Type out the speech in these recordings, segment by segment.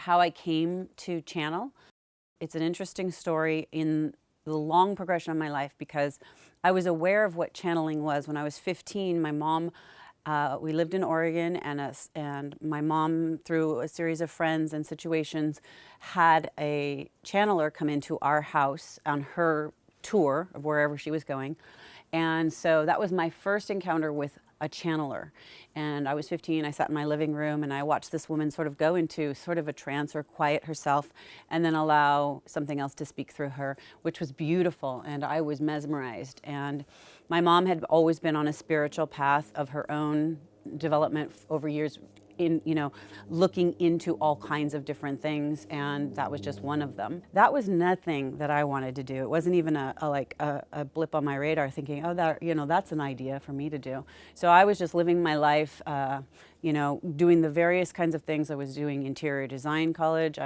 how I came to channel. It's an interesting story in the long progression of my life because I was aware of what channeling was. When I was 15, my mom, we lived in Oregon, and my mom, through a series of friends and situations, had a channeler come into our house on her tour of wherever she was going. And so that was my first encounter with a channeler. And I was 15, I sat in my living room and I watched this woman sort of go into sort of a trance or quiet herself and then allow something else to speak through her, which was beautiful, and I was mesmerized. And my mom had always been on a spiritual path of her own development over years, looking into all kinds of different things, and that was just one of them. That was nothing that I wanted to do. It wasn't even a blip on my radar thinking, oh, that's an idea for me to do. So I was just living my life, doing the various kinds of things. I was doing interior design college.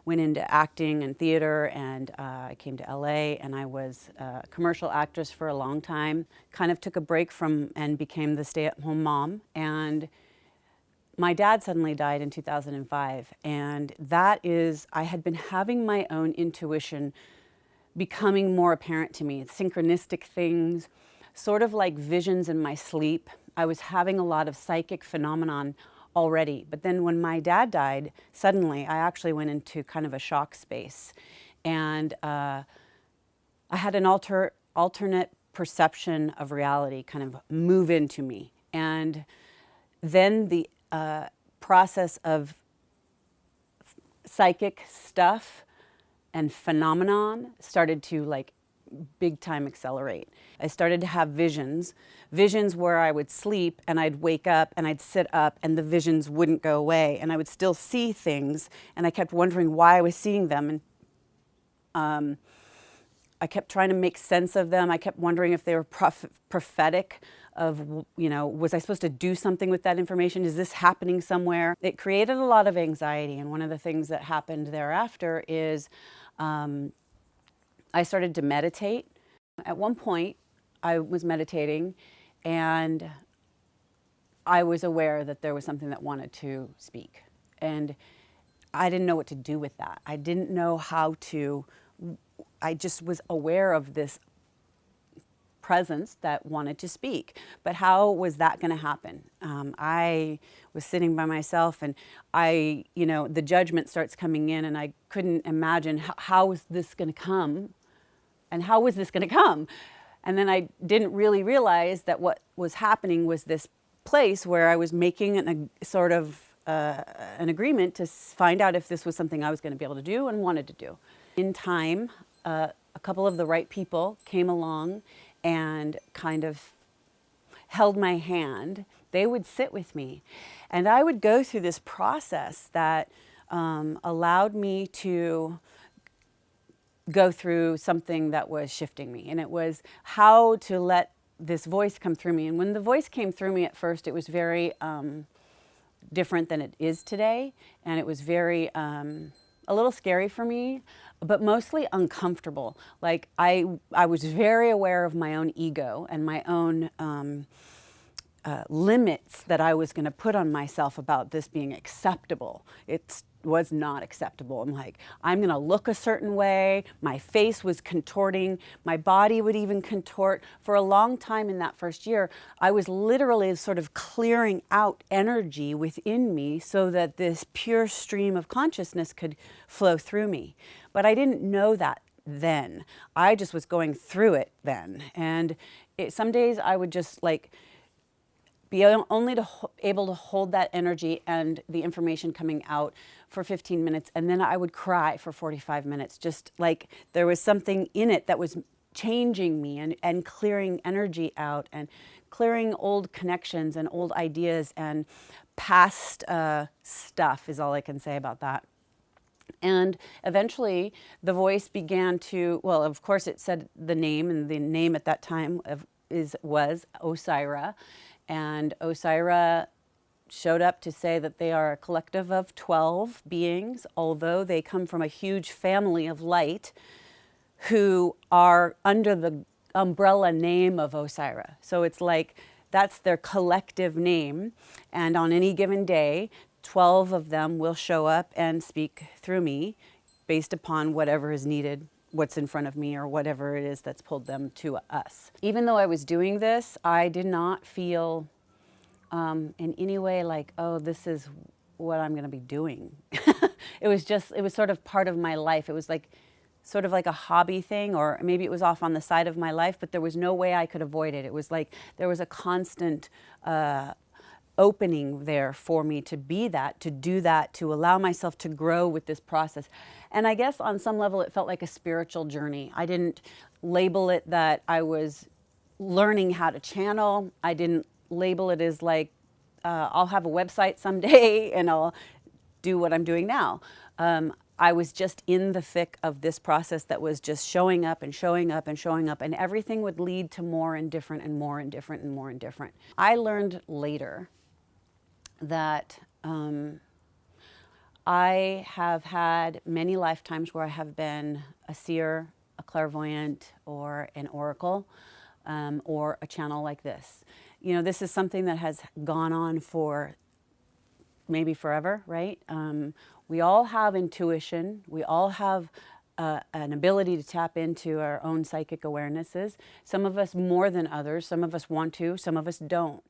Went into acting and theater, and I came to LA, and I was a commercial actress for a long time. Kind of took a break from and became the stay-at-home mom. And my dad suddenly died in 2005, and I had been having my own intuition becoming more apparent to me. Synchronistic things, sort of like visions in my sleep. I was having a lot of psychic phenomenon already, but then when my dad died, suddenly I actually went into kind of a shock space, and I had an alternate perception of reality kind of move into me, and then the process of psychic stuff and phenomenon started to big time accelerate. I started to have visions where I would sleep and I'd wake up and I'd sit up and the visions wouldn't go away, and I would still see things, and I kept wondering why I was seeing them, and I kept trying to make sense of them. I kept wondering if they were prophetic of, was I supposed to do something with that information? Is this happening somewhere? It created a lot of anxiety, and one of the things that happened thereafter is I started to meditate. At one point, I was meditating, and I was aware that there was something that wanted to speak, and I didn't know what to do with that. I didn't know how to. I just was aware of this presence that wanted to speak, but how was that going to happen? I was sitting by myself, and the judgment starts coming in, and I couldn't imagine how is this going to come, and how was this going to come? And then I didn't really realize that what was happening was this place where I was making an agreement to find out if this was something I was going to be able to do and wanted to do. In time, a couple of the right people came along and kind of held my hand. They would sit with me, and I would go through this process that allowed me to go through something that was shifting me, and it was how to let this voice come through me. And when the voice came through me at first, it was very different than it is today, and it was very a little scary for me, but mostly uncomfortable. Like I was very aware of my own ego and my own limits that I was going to put on myself about this being acceptable. It was not acceptable. I'm going to look a certain way. My face was contorting. My body would even contort. For a long time in that first year, I was literally sort of clearing out energy within me so that this pure stream of consciousness could flow through me. But I didn't know that then. I just was going through it then. And some days I would just be only able to hold that energy and the information coming out for 15 minutes, and then I would cry for 45 minutes, just like there was something in it that was changing me and clearing energy out and clearing old connections and old ideas and past stuff is all I can say about that. And eventually the voice began to, well, of course it said the name, and the name at that time was Osiris. And Osiris showed up to say that they are a collective of 12 beings, although they come from a huge family of light who are under the umbrella name of Osiris. So it's like that's their collective name. And on any given day, 12 of them will show up and speak through me based upon whatever is needed, what's in front of me, or whatever it is that's pulled them to us. Even though I was doing this, I did not feel in any way like, oh, this is what I'm going to be doing. It was sort of part of my life. It was like sort of like a hobby thing, or maybe it was off on the side of my life, but there was no way I could avoid it. It was like there was a constant opening there for me to be that, to do that, to allow myself to grow with this process. And I guess on some level it felt like a spiritual journey. I didn't label it that I was learning how to channel. I didn't label it as like, I'll have a website someday and I'll do what I'm doing now. I was just in the thick of this process that was just showing up and showing up and showing up, and everything would lead to more and different and more and different and more and different. I learned later that I have had many lifetimes where I have been a seer, a clairvoyant, or an oracle, or a channel like this. You know, this is something that has gone on for maybe forever, right? We all have intuition. We all have an ability to tap into our own psychic awarenesses. Some of us more than others. Some of us want to, some of us don't.